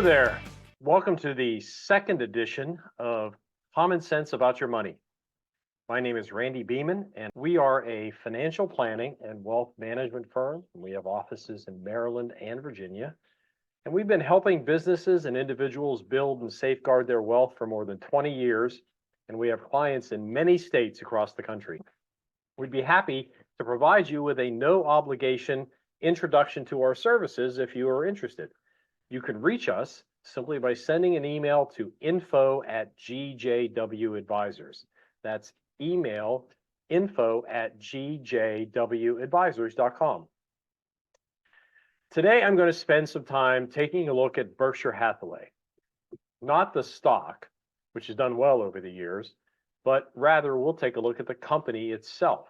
Hello there. Welcome to the second edition of Common Sense About Your Money. My name is Randy Beeman, and we are a financial planning and wealth management firm. We have offices in Maryland and Virginia, and we've been helping businesses and individuals build and safeguard their wealth for more than 20 years, and we have clients in many states across the country. We'd be happy to provide you with a no-obligation introduction to our services if you are interested. You can reach us simply by sending an email to info@GJW Advisors. That's email info@GJWadvisors.com. Today, I'm going to spend some time taking a look at Berkshire Hathaway, not the stock, which has done well over the years, but rather we'll take a look at the company itself.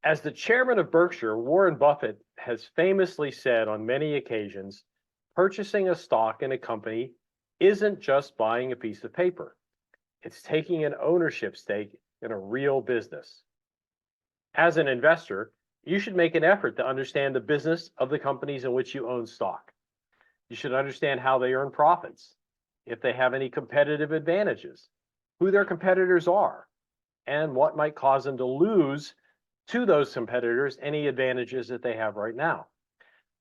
As the chairman of Berkshire, Warren Buffett has famously said on many occasions, purchasing a stock in a company isn't just buying a piece of paper. It's taking an ownership stake in a real business. As an investor, you should make an effort to understand the business of the companies in which you own stock. You should understand how they earn profits, if they have any competitive advantages, who their competitors are, and what might cause them to lose to those competitors any advantages that they have right now.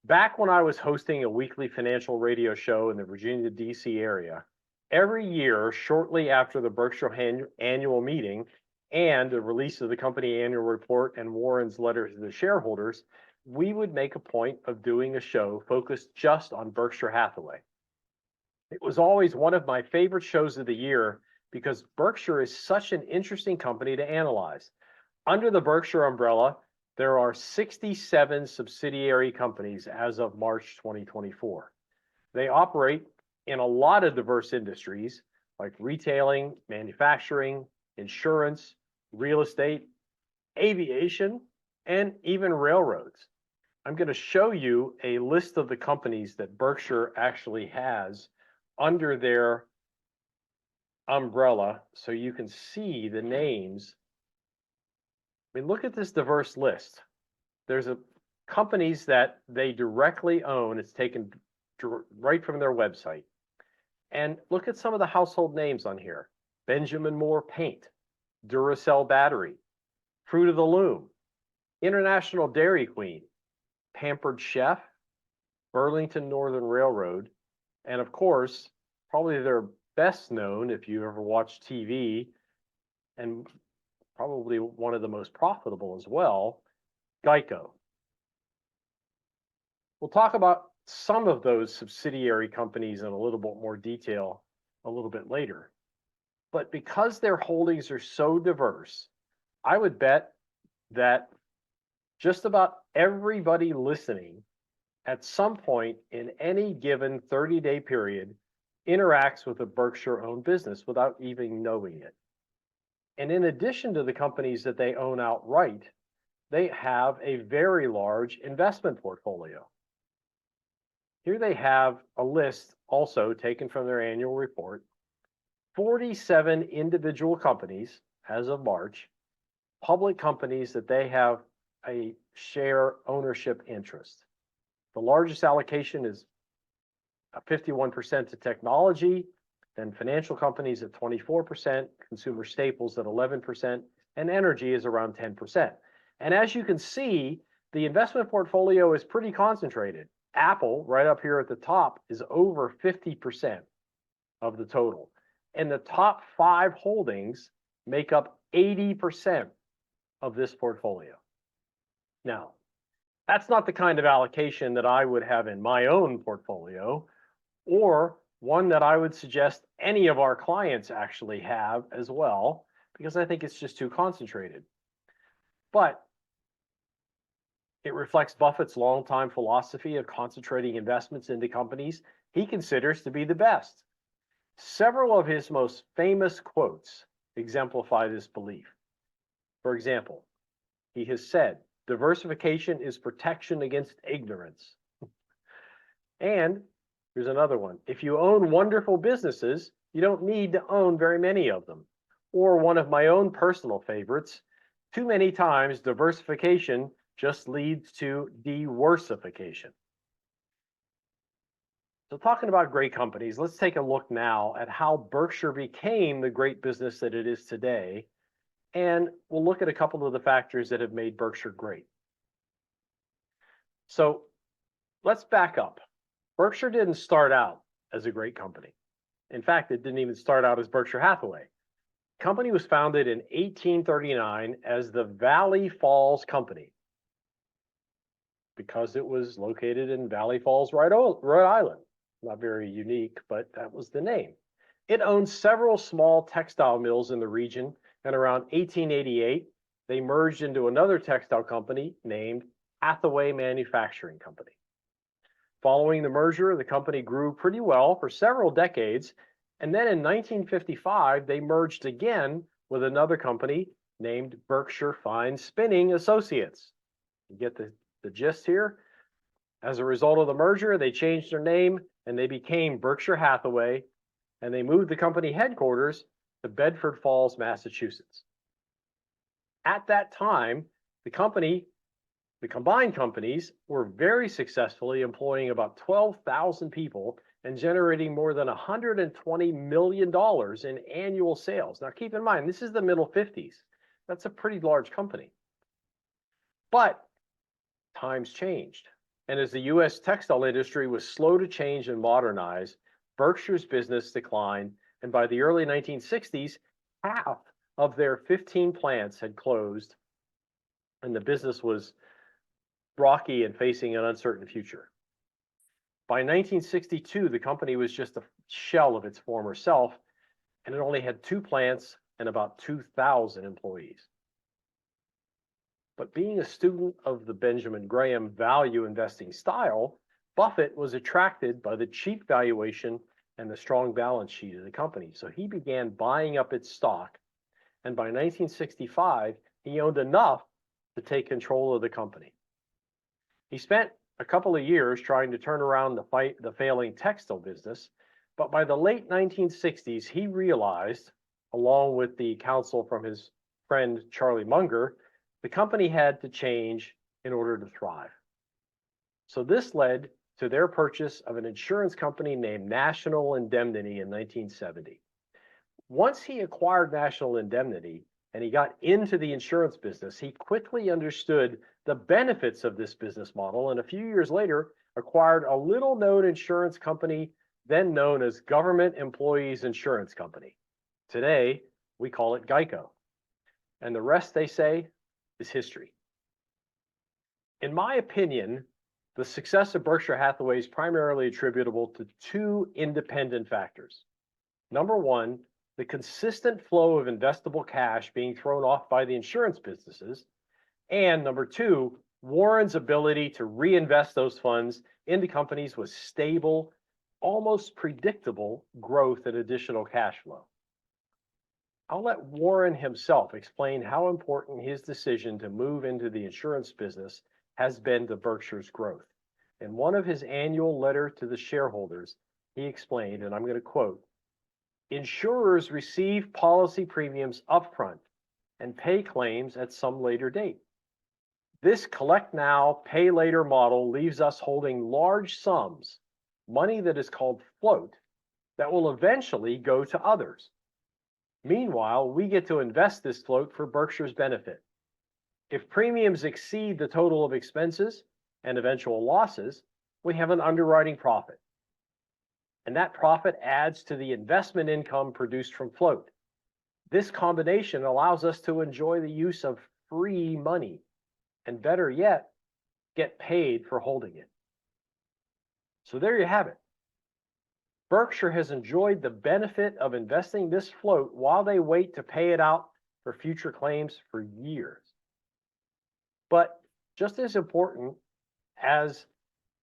Back when I was hosting a weekly financial radio show in the Virginia, D.C. area, every year, shortly after the Berkshire annual meeting and the release of the company annual report and Warren's letter to the shareholders, we would make a point of doing a show focused just on Berkshire Hathaway. It was always one of my favorite shows of the year because Berkshire is such an interesting company to analyze. Under the Berkshire umbrella, there are 67 subsidiary companies as of March 2024. They operate in a lot of diverse industries like retailing, manufacturing, insurance, real estate, aviation, and even railroads. I'm going to show you a list of the companies that Berkshire actually has under their umbrella so you can see the names. I mean, look at this diverse list. There's companies that they directly own. It's taken right from their website. And look at some of the household names on here. Benjamin Moore Paint, Duracell Battery, Fruit of the Loom, International Dairy Queen, Pampered Chef, Burlington Northern Railroad, and of course, probably their best known if you ever watched TV, and probably one of the most profitable as well, Geico. We'll talk about some of those subsidiary companies in a little bit more detail a little bit later. But because their holdings are so diverse, I would bet that just about everybody listening at some point in any given 30-day period interacts with a Berkshire-owned business without even knowing it. And in addition to the companies that they own outright, they have a very large investment portfolio. Here they have a list also taken from their annual report, 47 individual companies as of March, public companies that they have a share ownership interest. The largest allocation is 51% to technology, then financial companies at 24%, consumer staples at 11%, and energy is around 10%. And as you can see, the investment portfolio is pretty concentrated. Apple, right up here at the top, is over 50% of the total. And the top 5 holdings make up 80% of this portfolio. Now, that's not the kind of allocation that I would have in my own portfolio, or one that I would suggest any of our clients actually have as well, because I think it's just too concentrated. But it reflects Buffett's longtime philosophy of concentrating investments into companies he considers to be the best. Several of his most famous quotes exemplify this belief. For example, he has said, diversification is protection against ignorance. And here's another one. If you own wonderful businesses, you don't need to own very many of them. Or one of my own personal favorites, too many times diversification just leads to diversification. So talking about great companies, let's take a look now at how Berkshire became the great business that it is today. And we'll look at a couple of the factors that have made Berkshire great. So let's back up. Berkshire didn't start out as a great company. In fact, it didn't even start out as Berkshire Hathaway. The company was founded in 1839 as the Valley Falls Company because it was located in Valley Falls, Rhode Island. Not very unique, but that was the name. It owned several small textile mills in the region, and around 1888, they merged into another textile company named Hathaway Manufacturing Company. Following the merger, the company grew pretty well for several decades, and then in 1955, they merged again with another company named Berkshire Fine Spinning Associates. You get the gist here? As a result of the merger, they changed their name and they became Berkshire Hathaway, and they moved the company headquarters to Bedford Falls, Massachusetts. At that time, the combined companies were very successfully employing about 12,000 people and generating more than $120 million in annual sales. Now, keep in mind, this is the middle 50s. That's a pretty large company. But times changed. And as the U.S. textile industry was slow to change and modernize, Berkshire's business declined. And by the early 1960s, half of their 15 plants had closed, and the business was rocky and facing an uncertain future. By 1962, the company was just a shell of its former self, and it only had 2 plants and about 2,000 employees. But being a student of the Benjamin Graham value investing style, Buffett was attracted by the cheap valuation and the strong balance sheet of the company. So he began buying up its stock, and by 1965, he owned enough to take control of the company. He spent a couple of years trying to turn around the failing textile business, but by the late 1960s, he realized, along with the counsel from his friend Charlie Munger, the company had to change in order to thrive. So this led to their purchase of an insurance company named National Indemnity in 1970. Once he acquired National Indemnity and he got into the insurance business, he quickly understood the benefits of this business model, and a few years later acquired a little-known insurance company then known as Government Employees Insurance Company. Today, we call it Geico. And the rest, they say, is history. In my opinion, the success of Berkshire Hathaway is primarily attributable to 2 independent factors. Number one, the consistent flow of investable cash being thrown off by the insurance businesses. And number 2, Warren's ability to reinvest those funds into companies with stable, almost predictable growth and additional cash flow. I'll let Warren himself explain how important his decision to move into the insurance business has been to Berkshire's growth. In one of his annual letter to the shareholders, he explained, and I'm going to quote, "Insurers receive policy premiums upfront and pay claims at some later date. This collect now, pay later model leaves us holding large sums, money that is called float, that will eventually go to others. Meanwhile, we get to invest this float for Berkshire's benefit. If premiums exceed the total of expenses and eventual losses, we have an underwriting profit. And that profit adds to the investment income produced from float. This combination allows us to enjoy the use of free money, and better yet, get paid for holding it." So there you have it. Berkshire has enjoyed the benefit of investing this float while they wait to pay it out for future claims for years. But just as important as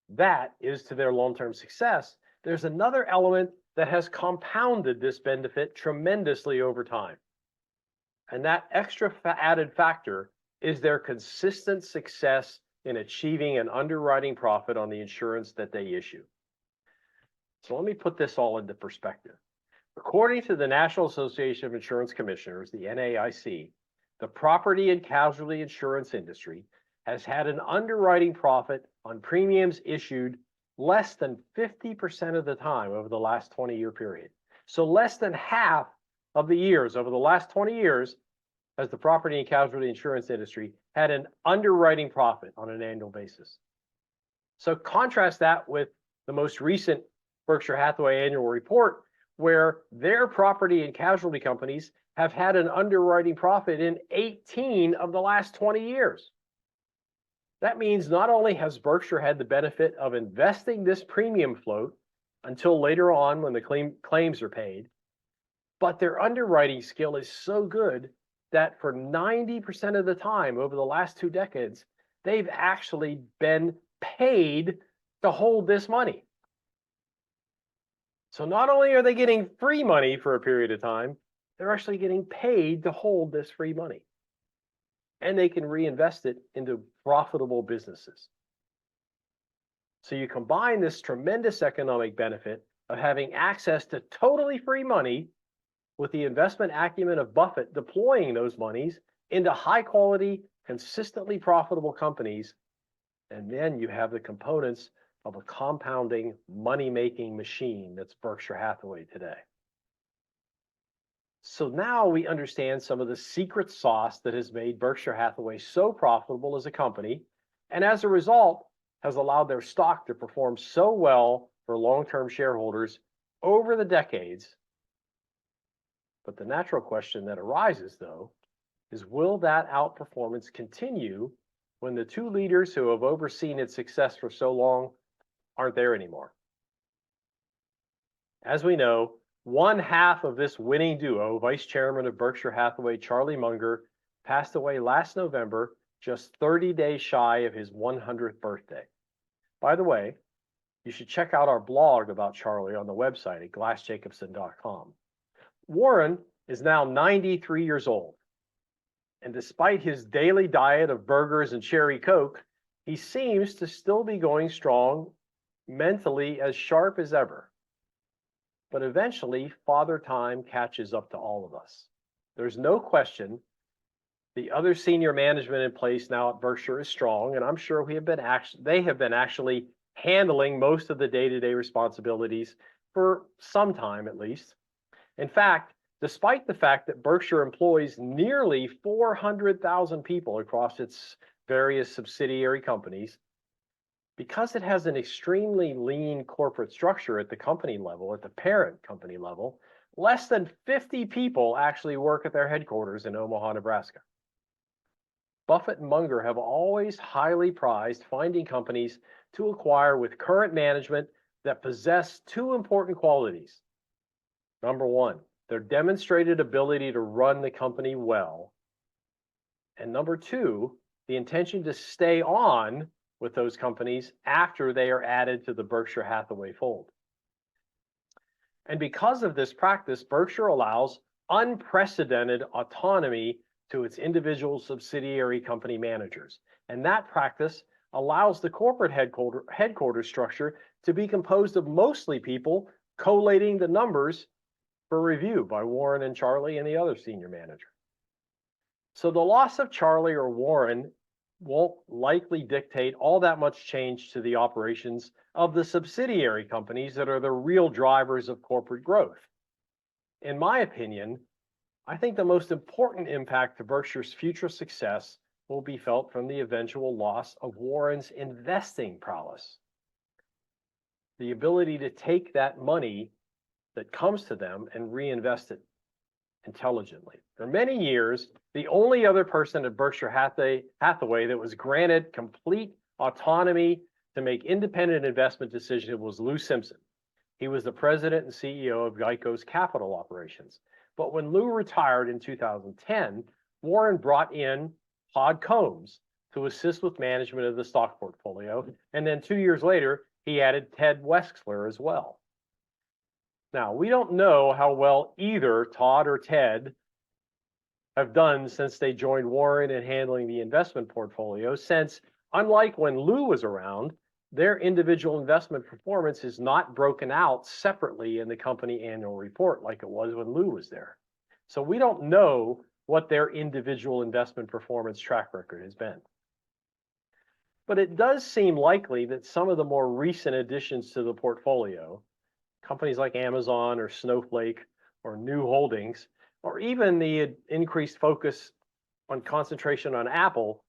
that is to their long-term success, there's another element that has compounded this benefit tremendously over time. And that extra added factor is their consistent success in achieving an underwriting profit on the insurance that they issue. So let me put this all into perspective. According to the National Association of Insurance Commissioners, the NAIC, the property and casualty insurance industry has had an underwriting profit on premiums issued less than 50% of the time over the last 20-year period. So less than half of the years over the last 20 years has the property and casualty insurance industry had an underwriting profit on an annual basis. So contrast that with the most recent Berkshire Hathaway annual report, where their property and casualty companies have had an underwriting profit in 18 of the last 20 years. That means not only has Berkshire had the benefit of investing this premium float until later on when the claims are paid, but their underwriting skill is so good that for 90% of the time over the last 2 decades, they've actually been paid to hold this money. So not only are they getting free money for a period of time, they're actually getting paid to hold this free money. And they can reinvest it into profitable businesses. So you combine this tremendous economic benefit of having access to totally free money with the investment acumen of Buffett deploying those monies into high quality, consistently profitable companies, and then you have the components of a compounding money-making machine that's Berkshire Hathaway today. So now we understand some of the secret sauce that has made Berkshire Hathaway so profitable as a company, and as a result, has allowed their stock to perform so well for long-term shareholders over the decades. But the natural question that arises, though, is will that outperformance continue when the 2 leaders who have overseen its success for so long aren't there anymore? As we know, one half of this winning duo, Vice Chairman of Berkshire Hathaway, Charlie Munger, passed away last November, just 30 days shy of his 100th birthday. By the way, you should check out our blog about Charlie on the website at glassjacobson.com. Warren is now 93 years old, and despite his daily diet of burgers and cherry Coke, he seems to still be going strong, mentally as sharp as ever. But eventually, Father Time catches up to all of us. There's no question the other senior management in place now at Berkshire is strong, and I'm sure they have been actually handling most of the day-to-day responsibilities for some time at least. In fact, despite the fact that Berkshire employs nearly 400,000 people across its various subsidiary companies, because it has an extremely lean corporate structure at the company level, at the parent company level, less than 50 people actually work at their headquarters in Omaha, Nebraska. Buffett and Munger have always highly prized finding companies to acquire with current management that possess 2 important qualities. Number 1, their demonstrated ability to run the company well. And number 2, the intention to stay on with those companies after they are added to the Berkshire Hathaway fold. And because of this practice, Berkshire allows unprecedented autonomy to its individual subsidiary company managers. And that practice allows the corporate headquarters structure to be composed of mostly people collating the numbers for review by Warren and Charlie and the other senior manager. So the loss of Charlie or Warren won't likely dictate all that much change to the operations of the subsidiary companies that are the real drivers of corporate growth. In my opinion, I think the most important impact to Berkshire's future success will be felt from the eventual loss of Warren's investing prowess. The ability to take that money that comes to them and reinvest it intelligently. For many years, the only other person at Berkshire Hathaway that was granted complete autonomy to make independent investment decisions was Lou Simpson. He was the president and CEO of Geico's capital operations. But when Lou retired in 2010, Warren brought in Todd Combs to assist with management of the stock portfolio. And then 2 years later, he added Ted Wexler as well. Now, we don't know how well either Todd or Ted have done since they joined Warren in handling the investment portfolio, since, unlike when Lou was around, their individual investment performance is not broken out separately in the company annual report like it was when Lou was there. So we don't know what their individual investment performance track record has been. But it does seem likely that some of the more recent additions to the portfolio, companies like Amazon or Snowflake or New Holdings, or even the increased focus on concentration on Apple,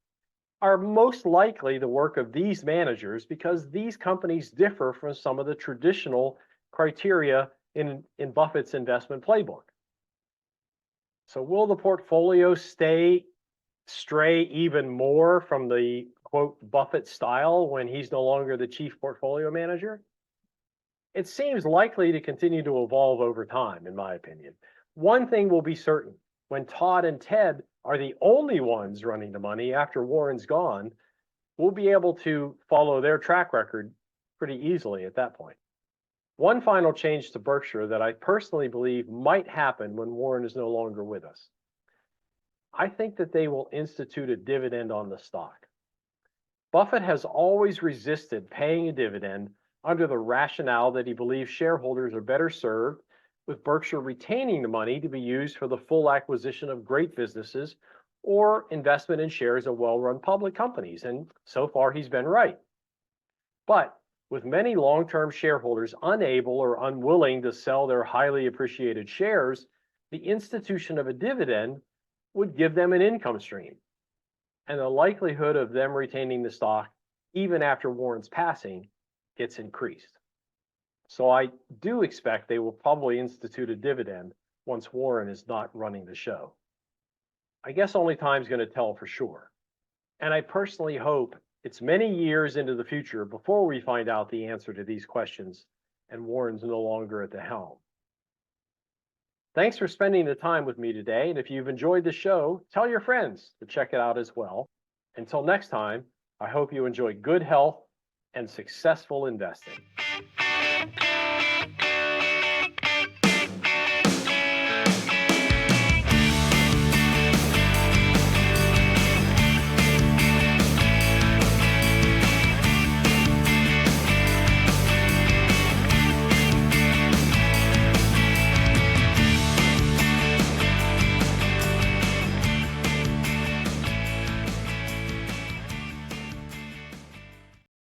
are most likely the work of these managers because these companies differ from some of the traditional criteria in Buffett's investment playbook. So will the portfolio stray even more from the quote Buffett style when he's no longer the chief portfolio manager? It seems likely to continue to evolve over time, in my opinion. One thing will be certain: when Todd and Ted are the only ones running the money after Warren's gone, we'll be able to follow their track record pretty easily at that point. One final change to Berkshire that I personally believe might happen when Warren is no longer with us. I think that they will institute a dividend on the stock. Buffett has always resisted paying a dividend under the rationale that he believes shareholders are better served with Berkshire retaining the money to be used for the full acquisition of great businesses or investment in shares of well-run public companies. And so far, he's been right. But with many long-term shareholders unable or unwilling to sell their highly appreciated shares, the institution of a dividend would give them an income stream. And the likelihood of them retaining the stock, even after Warren's passing, gets increased. So I do expect they will probably institute a dividend once Warren is not running the show. I guess only time's going to tell for sure. And I personally hope it's many years into the future before we find out the answer to these questions and Warren's no longer at the helm. Thanks for spending the time with me today. And if you've enjoyed the show, tell your friends to check it out as well. Until next time, I hope you enjoy good health and successful investing.